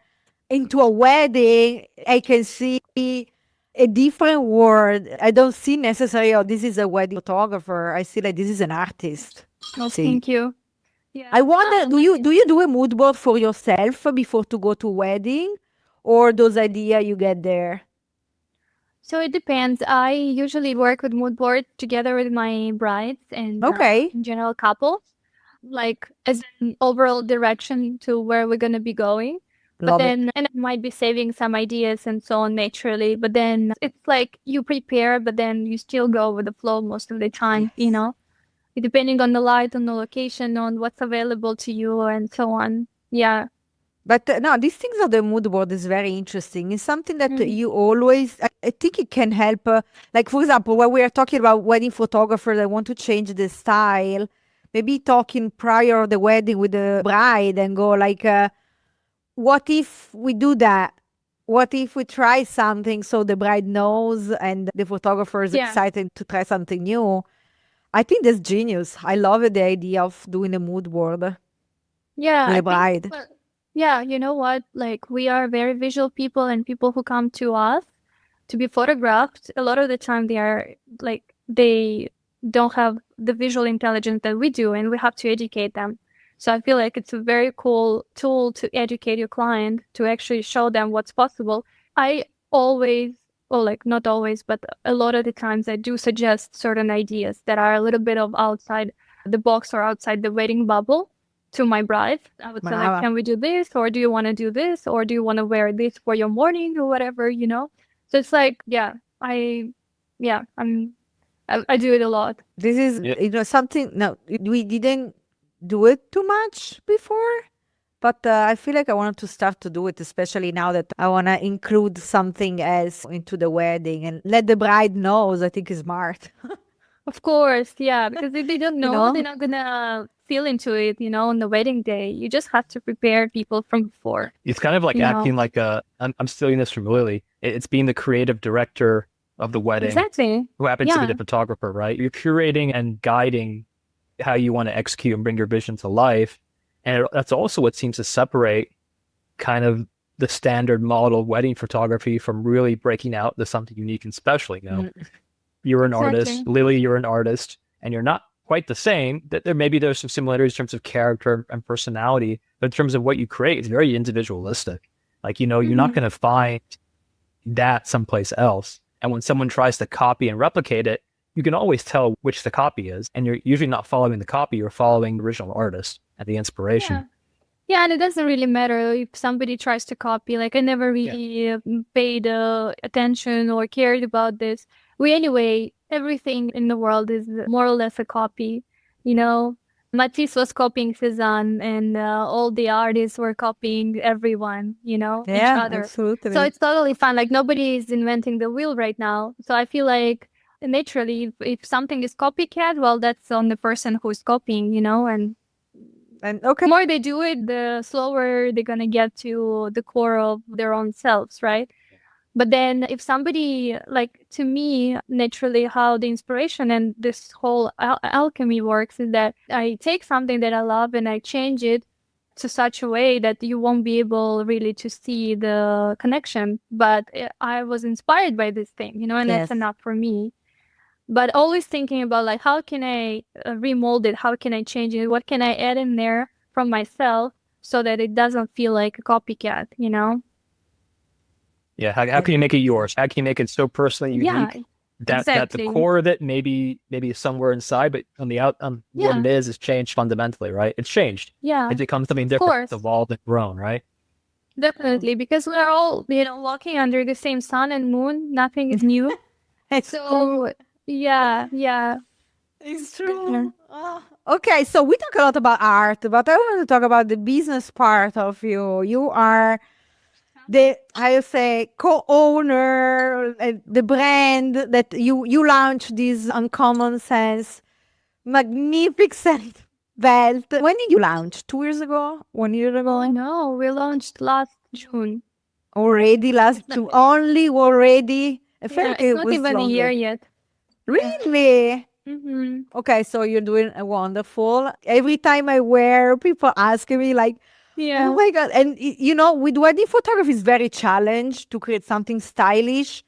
into a wedding, I can see a different world. I don't see necessarily, oh, this is a wedding photographer. I see like this is an artist. Oh, See. thank you. Yeah. I wonder, do you do a mood board for yourself before to go to wedding, or those idea you get there? So it depends. I usually work with mood board together with my brides and Okay. in general couples, like as an overall direction to where we're gonna be going. But Love it. then, and I might be saving some ideas and so on naturally. But then it's like you prepare, but then you still go with the flow most of the time, you know, depending on the light, on the location, on what's available to you, and so on. Yeah. But no, these things of the mood board is very interesting. It's something that Mm. you always, I think it can help. Like, for example, when we are talking about wedding photographers that want to change the style, maybe talking prior of the wedding with the bride and go like, what if we do that? What if we try something so the bride knows and the photographer is Yeah. excited to try something new? I think that's genius. I love the idea of doing a mood board Yeah. with I a bride. think, yeah, you know what? Like, we are very visual people, and people who come to us to be photographed, a lot of the time they are like, they don't have the visual intelligence that we do, and we have to educate them. So I feel like it's a very cool tool to educate your client, to actually show them what's possible. I always, well, like, not always, but a lot of the times I do suggest certain ideas that are a little bit of outside the box or outside the wedding bubble to my bride. I would say, like, Brava. can we do this? Or do you want to do this? Or do you want to wear this for your morning or whatever, you know? So it's like, yeah, I do it a lot. This is, Yeah. something, no, we didn't do it too much before, but I feel like I wanted to start to do it, especially now that I want to include something else into the wedding and let the bride knows. I think is smart. Of course, yeah, because if they don't know, know? they're not gonna feel into it, you know, on the wedding day. You just have to prepare people from before. It's kind of like You know. acting like I'm stealing this from Lily. It's being the creative director of the wedding Exactly. who happens to be Yeah. the photographer, right? You're curating and guiding how you want to execute and bring your vision to life. And that's also what seems to separate kind of the standard model wedding photography from really breaking out to something unique and special. You know, you're an artist, Exactly. Lily, you're an artist, and you're not quite the same. That there's some similarities in terms of character and personality, but in terms of what you create, it's very individualistic. Like, you're not Mhm. going to find that someplace else. And when someone tries to copy and replicate it, you can always tell which the copy is. And you're usually not following the copy, you're following the original artist and the inspiration. Yeah. Yeah, and it doesn't really matter if somebody tries to copy. Like, I never really paid attention or cared about this. Anyway, everything in the world is more or less a copy. You know, Matisse was copying Cézanne, and all the artists were copying everyone, each Yeah, other. absolutely. So it's totally fun. Like, nobody is inventing the wheel right now. So I feel like naturally, if something is copycat, well, that's on the person who's copying, and okay. the more they do it, the slower they're gonna get to the core of their own selves, right? But then if somebody, like, to me, naturally, how the inspiration and this whole alchemy works is that I take something that I love and I change it to such a way that you won't be able really to see the connection. But I was inspired by this thing, and Yes. that's enough for me. But always thinking about, like, how can I remold it? How can I change it? What can I add in there from myself so that it doesn't feel like a copycat, Yeah. How can you make it yours? How can you make it so personally unique Yeah, that the exactly. core of it maybe is somewhere inside, but on the what it is changed fundamentally, right? It's changed. Yeah, It becomes something different. course. It's evolved and grown, right? Definitely, because we're all, walking under the same sun and moon. Nothing is new. So, yeah. It's true. Okay, so we talk a lot about art, but I want to talk about the business part of you. You are co-owner, the brand that you launched this Uncommon Sense magnificent belt. When did you launch? 2 years ago? 1 year ago? No, we launched last June. Already already. I feel Yeah, like it's it not was even a longer. year yet. Really? Mm-hmm. Okay, so you're doing a wonderful. Every time I wear, people ask me like, Yeah. "Oh my god!" And with wedding photography, it's very challenged to create something stylish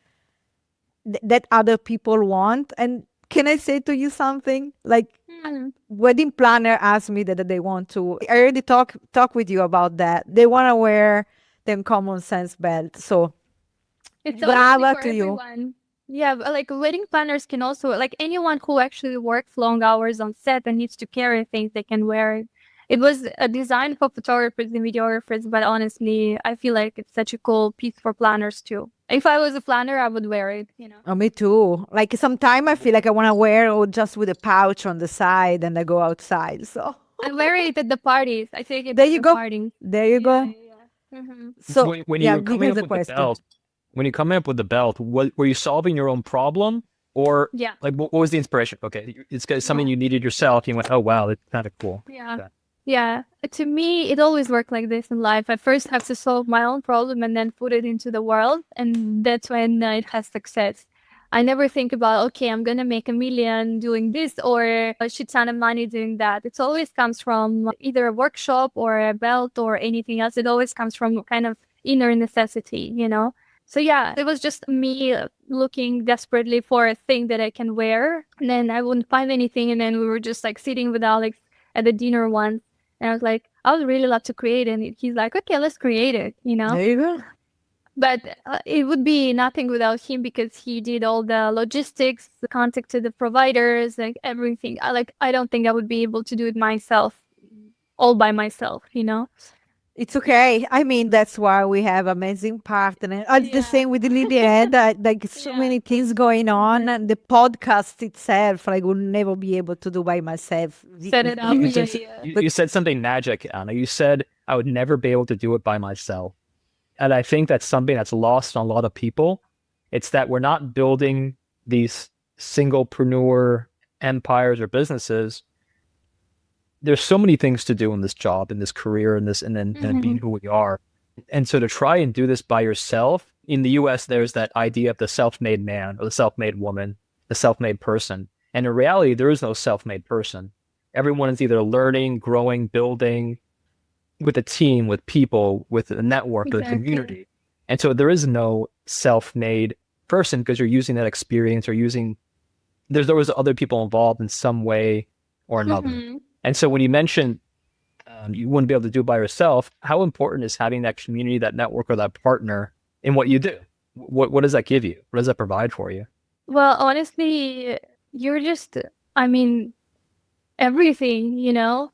that other people want. And can I say to you something? Like, wedding planner asked me that they want to. I already talk with you about that. They want to wear the Common Sense belt. So It's brava honestly for to you. everyone. Yeah, but, like, wedding planners can also, like, anyone who actually works long hours on set and needs to carry things, they can wear it. It was a design for photographers and videographers, but honestly, I feel like it's such a cool piece for planners too. If I was a planner, I would wear it, you know. Oh, me too. Like sometimes I feel like I want to wear it just with a pouch on the side and I go outside. So I wear it at the parties. I take it there to you the go. parties. There you go. So when yeah, you were give coming me up the with the question. belt, when you come up with the belt, were you solving your own problem, or Yeah. like what was the inspiration? Okay, it's something you needed yourself. You went, oh wow, that's kind of cool. Yeah. Okay. Yeah. To me, it always worked like this in life. I first have to solve my own problem and then put it into the world. And that's when it has success. I never think about, okay, I'm going to make a million doing this or a shit ton of money doing that. It always comes from either a workshop or a belt or anything else. It always comes from kind of inner necessity, you know? So yeah, it was just me looking desperately for a thing that I can wear. And then I wouldn't find anything. And then we were just like sitting with Alex at the dinner once. And I was like, I would really love to create it. And he's like, okay, let's create it, you know? There you go. But it would be nothing without him because he did all the logistics, the contact to the providers, like everything. I don't think I would be able to do it myself, all by myself, you know? It's okay. I mean, that's why we have amazing partner. It's the Yeah. same with Lilian. Like so Yeah. many things going on, and the podcast itself, I would never be able to do by myself. Set it up. You Yeah, said, yeah. you said something magic, Anna. You said I would never be able to do it by myself, and I think that's something that's lost on a lot of people. It's that we're not building these singlepreneur empires or businesses. There's so many things to do in this job, in this career, and then being who we are. And so to try and do this by yourself, in the US, there's that idea of the self-made man or the self-made woman, the self-made person. And in reality, there is no self-made person. Everyone is either learning, growing, building with a team, with people, with a network, with a Exactly. community. And so there is no self-made person because you're using that experience or there's always other people involved in some way or another. Mhm. And so when you mentioned you wouldn't be able to do it by yourself, how important is having that community, that network, or that partner in what you do? What does that give you? What does that provide for you? Well, honestly, you're just, I mean, everything, you know?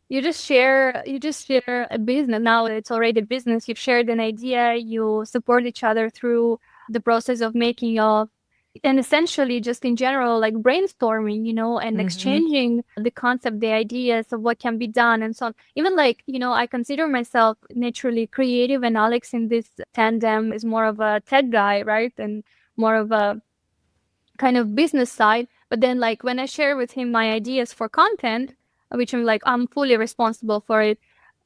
You just share a business. Now it's already a business. You've shared an idea, you support each other through the process of making of, and essentially just in general, like brainstorming, you know, and exchanging the concept, the ideas of what can be done and so on. Even like, you know, I consider myself naturally creative, and Alex in this tandem is more of a tech guy, right? And more of a kind of business side. But then like when I share with him my ideas for content, which I'm fully responsible for it,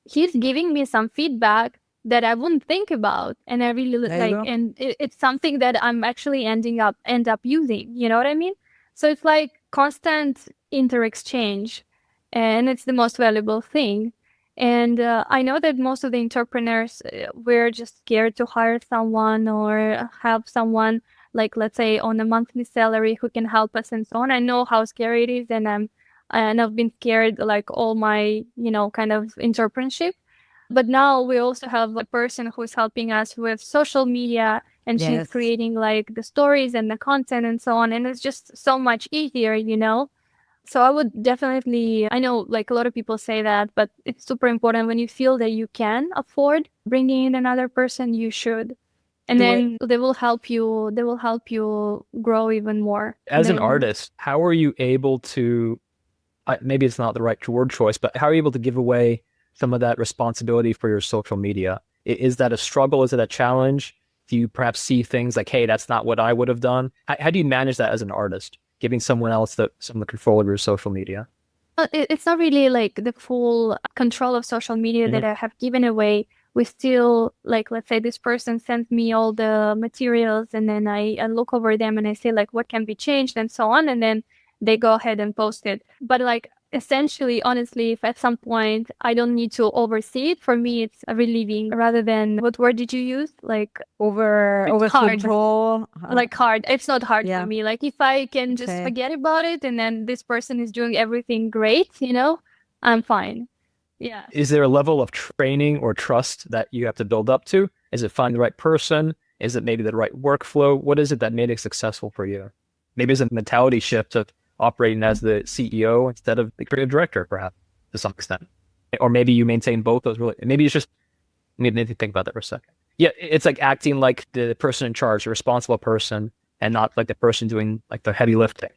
he's giving me some feedback that I wouldn't think about, and I really There you like, go. and it's something that I'm actually end up using. You know what I mean? So it's like constant inter-exchange, and it's the most valuable thing. And I know that most of the entrepreneurs, we're just scared to hire someone or have someone, like let's say on a monthly salary, who can help us and so on. I know how scary it is, and I've been scared like all my, you know, kind of entrepreneurship. But now we also have a person who's helping us with social media, and she's Yes. creating like the stories and the content and so on. And it's just so much easier, you know? So I would definitely, I know like a lot of people say that, but it's super important when you feel that you can afford bringing in another person, you should. And Do then they will help you grow even more. As an Then- artist, how are you able to, maybe it's not the right word choice, but how are you able to give away some of that responsibility for your social media? Is that a struggle? Is it a challenge? Do you perhaps see things like, hey, that's not what I would have done? How do you manage that as an artist, giving someone else some of the control of your social media? It's not really like the full control of social media that I have given away. We still, like, let's say this person sends me all the materials, and then I look over them and I say like what can be changed and so on, and then they go ahead and post it. But like essentially, honestly, if at some point I don't need to oversee it, for me it's a relieving rather than, what word did you use? Like over hard. control. like hard. It's not hard Yeah. for me. Like if I can just Okay. forget about it, and then this person is doing everything great, you know, I'm fine. Yeah. Is there a level of training or trust that you have to build up to? Is it finding the right person? Is it maybe the right workflow? What is it that made it successful for you? Maybe it's a mentality shift of operating as the CEO instead of the creative director, perhaps, to some extent. or maybe you maintain both those. Really, maybe it's just need to think about that for a second. Yeah, it's like acting like the person in charge, the responsible person, and not like the person doing like the heavy lifting.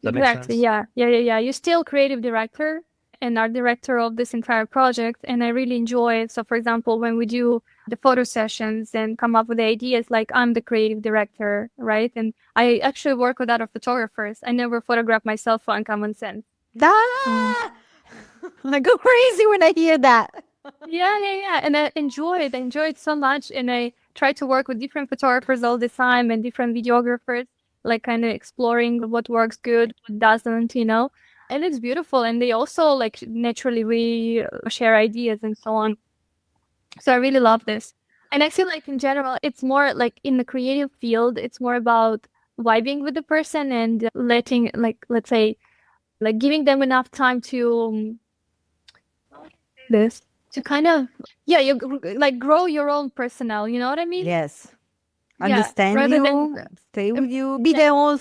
Does that make sense? Exactly. Yeah. You're still creative director and art director of this entire project, and I really enjoy it. So, for example, when we do the photo sessions and come up with ideas, like I'm the creative director, right? And I actually work with other photographers. I never photograph myself on Common Sense. Ah! I go crazy when I hear that. Yeah. And I enjoy it. I enjoy it so much. And I try to work with different photographers all the time and different videographers, like kind of exploring what works good, what doesn't, And it's beautiful. And they also like naturally we share ideas and so on. So I really love this. And I feel like in general, it's more like in the creative field, it's more about vibing with the person and letting, like, let's say, like giving them enough time to to kind of you like grow your own personnel, you know what I mean? Yes. Yeah, Understand rather you, than stay with you, be their own.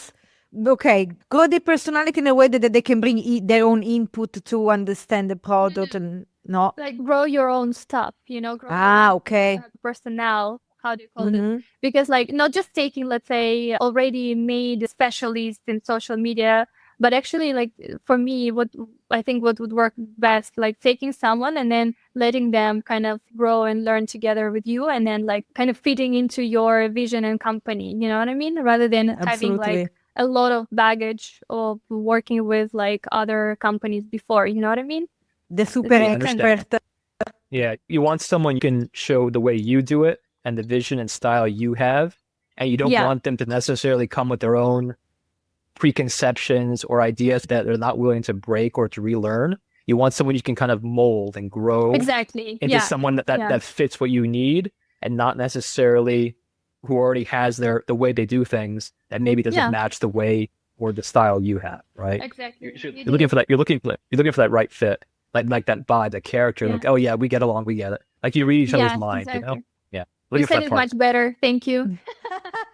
Okay, grow the personality in a way that they can bring their own input to understand the product and not. like grow your own stuff, grow your Ah, own okay. personnel. How do you call it? Mhm. Because like not just taking, let's say, already made specialists in social media, but actually like for me, what I think what would work best, like taking someone and then letting them kind of grow and learn together with you, and then like kind of fitting into your vision and company, you know what I mean? Rather than having Absolutely. like a lot of baggage of working with like other companies before, you know what I mean? The super Yeah, expert. Yeah, you want someone you can show the way you do it and the vision and style you have, and you don't Yeah. want them to necessarily come with their own preconceptions or ideas that they're not willing to break or to relearn. You want someone you can kind of mold and grow Exactly. into someone that fits what you need, and not necessarily who already has the way they do things that maybe doesn't match the way or the style you have, right? Exactly. You're looking for that. You're looking for that right fit, like that vibe, that character. Like, oh yeah, we get along, we get it. Like you read each other's mind, exactly. Yeah. You Looking for said that it part. much better. Thank you.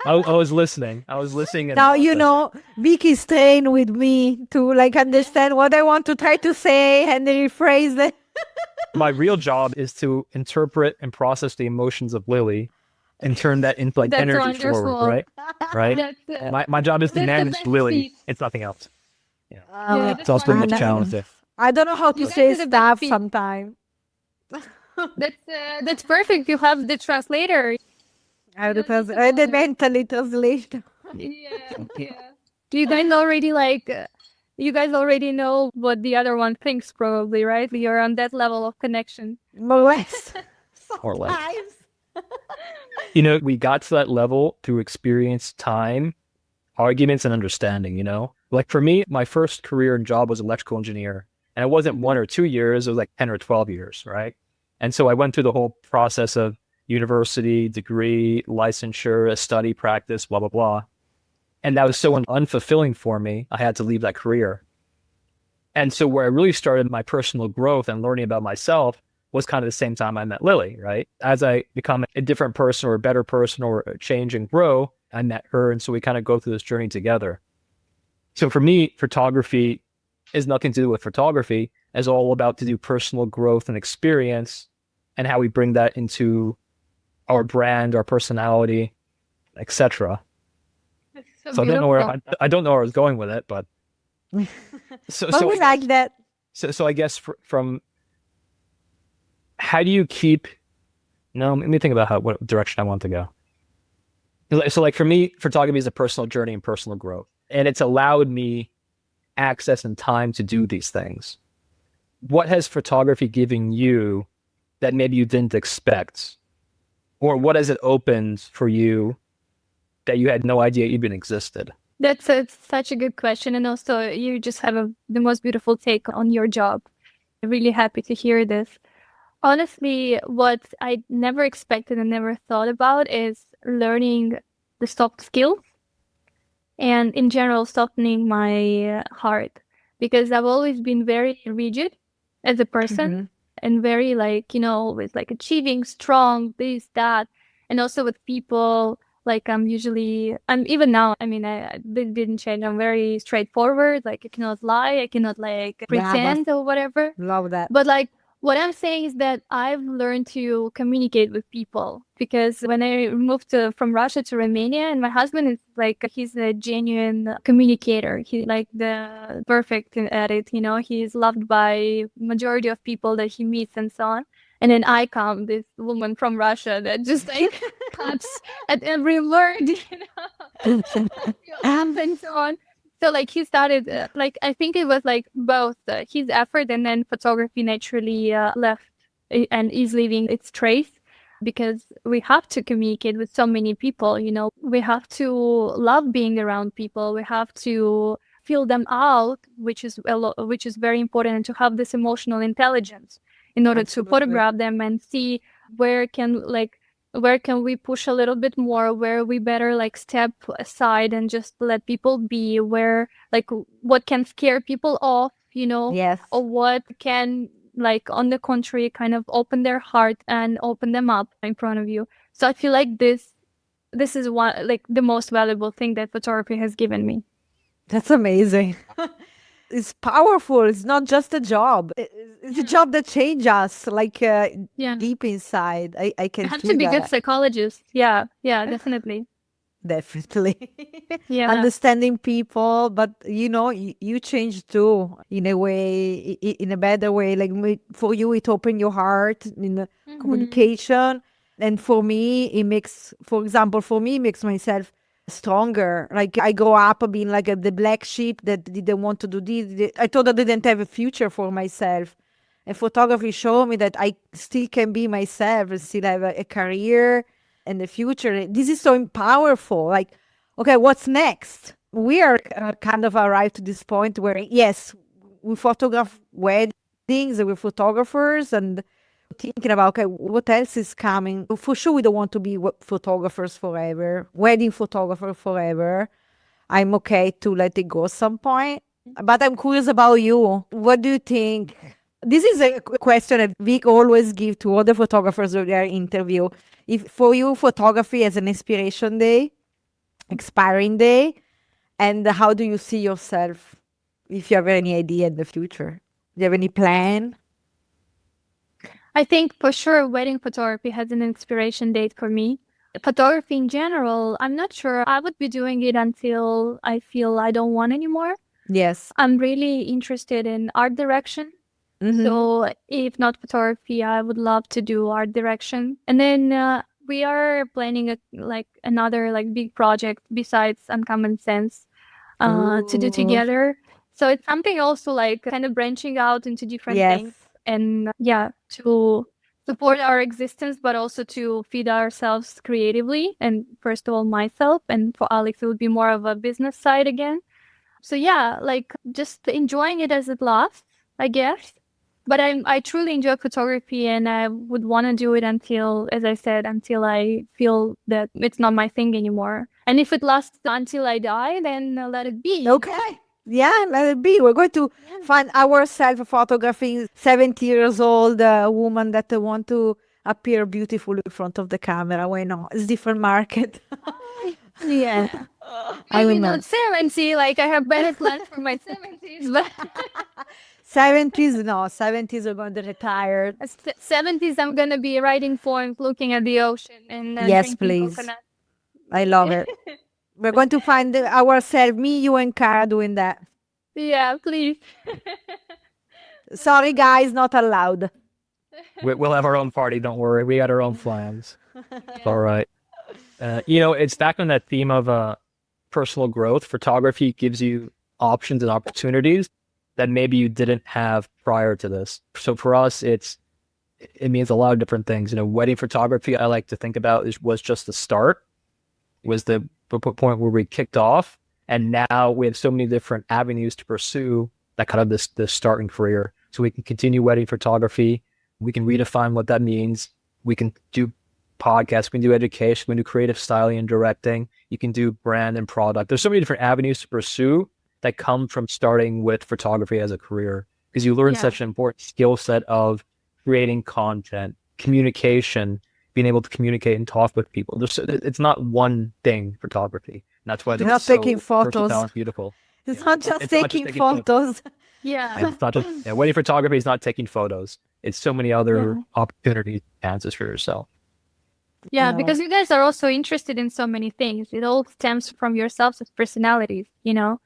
I was listening. And Now you know Vicky's trained with me to like understand what I want to try to say and rephrase it. My real job is to interpret and process the emotions of Lily and turn that into like That's energy forward, wonderful. right? Right. That's, My job is to that's the manage best Lily. piece. It's nothing else. Yeah, It's also wonderful. the challenge there. I don't know how to You guys say did a big stuff feat. sometimes. That's perfect. You have the translator. I the mentally translation. Yeah. You guys already you guys already know what the other one thinks, probably, right? You're on that level of connection. More or less. Or less. Sometimes. We got to that level through experience, time, arguments, and understanding, Like for me, my first career and job was electrical engineer. And it wasn't 1 or 2 years, it was like 10 or 12 years, right? And so I went through the whole process of university, degree, licensure, study, practice, blah, blah, blah. And that was so unfulfilling for me, I had to leave that career. And so where I really started my personal growth and learning about myself was kind of the same time I met Lily, right? As I become a different person or a better person or change and grow, I met her. And so we kind of go through this journey together. So for me, photography is nothing to do with photography. It's all about to do personal growth and experience and how we bring that into our brand, our personality, etc. So I don't know where I don't know where I was going with it, but But we like that. So I guess from how do you keep? No, let me think about what direction I want to go. So like for me, photography is a personal journey and personal growth, and it's allowed me access and time to do these things. What has photography given you that maybe you didn't expect, or what has it opened for you that you had no idea even existed? That's such a good question. And also, you just have the most beautiful take on your job. I'm really happy to hear this. Honestly, what I never expected and never thought about is learning the soft skills and in general, softening my heart, because I've always been very rigid as a person and very with like achieving strong, this, that, and also with people. Like I'm even now, I mean, I didn't change. I'm very straightforward. Like I cannot lie. I cannot pretend or whatever. Love that. But like What I'm saying is that I've learned to communicate with people because when I moved from Russia to Romania, and my husband is like, he's a genuine communicator. He like the perfect at it, you know, he's loved by majority of people that he meets and so on. And then I come, this woman from Russia that just like cuts at every word, you know, and so on. So like he started, like I think it was like both his effort and then photography naturally left and is leaving its trace because we have to communicate with so many people. You know, we have to love being around people. We have to feel them out, which is which is very important, and to have this emotional intelligence in order to photograph them and see where can we push a little bit more, where we better like step aside and just let people be, where like what can scare people off, you know, Yes. or what can like on the contrary kind of open their heart and open them up in front of you. So I feel like this is one like the most valuable thing that photography has given me. That's amazing. It's powerful. It's not just a job. It's a job that changes us, like Yeah. deep inside. I can You have feel to be that. good psychologist. Yeah, definitely. Definitely. Yeah. Understanding people, but you know, you change too in a way, in a better way. Like for you, it opened your heart in the communication. And for me, it makes, for example, for me, it makes myself stronger. Like I grow up being like the black sheep that didn't want to do this. I thought I didn't have a future for myself. And photography showed me that I still can be myself and still have a career and the future. This is so powerful. Like, okay, what's next? We are kind of arrived to this point where, yes, we photograph weddings, we're photographers, and thinking about, okay, what else is coming? For sure, we don't want to be photographers forever, wedding photographer forever. I'm okay to let it go some point. But I'm curious about you. What do you think? This is a question that Vic always give to all the photographers of their interview. If for you, photography as an inspiration day, expiring day, and how do you see yourself? If you have any idea in the future, do you have any plan? I think for sure wedding photography has an inspiration date for me. Photography in general, I'm not sure. I would be doing it until I feel I don't want anymore. Yes. I'm really interested in art direction. So if not photography, I would love to do art direction. And then we are planning another like big project besides Uncommon Sense to do Ooh. together. So it's something also like kind of branching out into different things. Yes. And to support our existence, but also to feed ourselves creatively. And first of all, myself, and for Alex, it would be more of a business side again. So yeah, like just enjoying it as it lasts, I guess. But I truly enjoy photography, and I would want to do it until, as I said, until I feel that it's not my thing anymore. And if it lasts until I die, then let it be. Okay. Yeah, let it be. We're going to find ourselves photographing 70 years old woman that want to appear beautiful in front of the camera. Why not? It's different market. Yeah. I Maybe remember. not 70, like I have better plans for my 70s, but 70s, no, 70s are going to retire. 70s, I'm going to be riding poems, looking at the ocean, and Yes, drinking please. coconut. I love it. We're going to find ourselves, me, you, and Cara doing that. Yeah, please. Sorry, guys, not allowed. We'll have our own party. Don't worry. We got our own plans. It's all right. It's back on that theme of personal growth. Photography gives you options and opportunities that maybe you didn't have prior to this. So for us, it means a lot of different things. Wedding photography, I like to think about was just the start, was the point where we kicked off. And now we have so many different avenues to pursue that kind of this starting career. So we can continue wedding photography. We can redefine what that means. We can do podcasts. We can do education. We can do creative styling and directing. You can do brand and product. There's so many different avenues to pursue that come from starting with photography as a career, because you learn such an important skill set of creating content, communication, being able to communicate and talk with people. It's not one thing, photography. And that's why You're not taking photos. versatile and beautiful. It's not just It's not just taking taking photos. photos. Yeah. And it's not just wedding photography is not taking photos. it's so many other opportunities, chances for yourself. Yeah, No. because you guys are also interested in so many things. It all stems from yourselves as personalities, you know,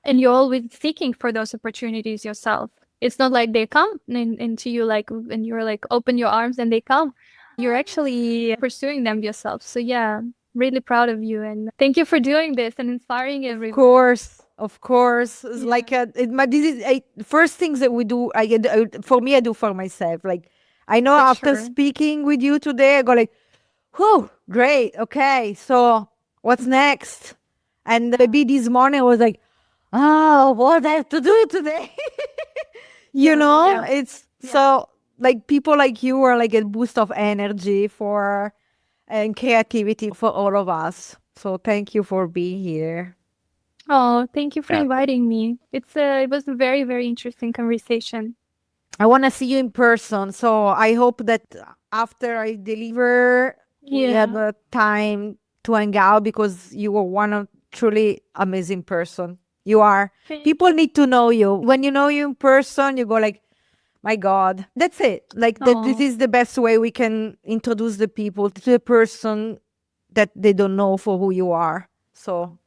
and you're always seeking for those opportunities yourself. It's not like they come into you like, and you're like, open your arms and they come. You're actually pursuing them yourself. So yeah, really proud of you. And thank you for doing this and inspiring everyone. Of course. It's Yeah. like this is first things that we do. For me, I do for myself. Like I know For after sure. speaking with you today, I go like, whew, great. Okay, so what's next? And maybe this morning I was like, oh, what I have to do today? You know, Yeah. it's so like people like you are like a boost of energy for and creativity for all of us. So thank you for being here. Oh, thank you for Yeah. inviting me. It was a very, very interesting conversation. I want to see you in person. So I hope that after I deliver, we have Yeah. a time to hang out because you are one of truly amazing person. You are. People need to know you. When you know you in person, you go like, my God, that's it. Like that. This Oh. is the best way we can introduce the people to the person that they don't know for who you are. So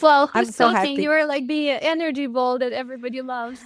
Well, I'm who's so talking? happy. You are like the energy ball that everybody loves.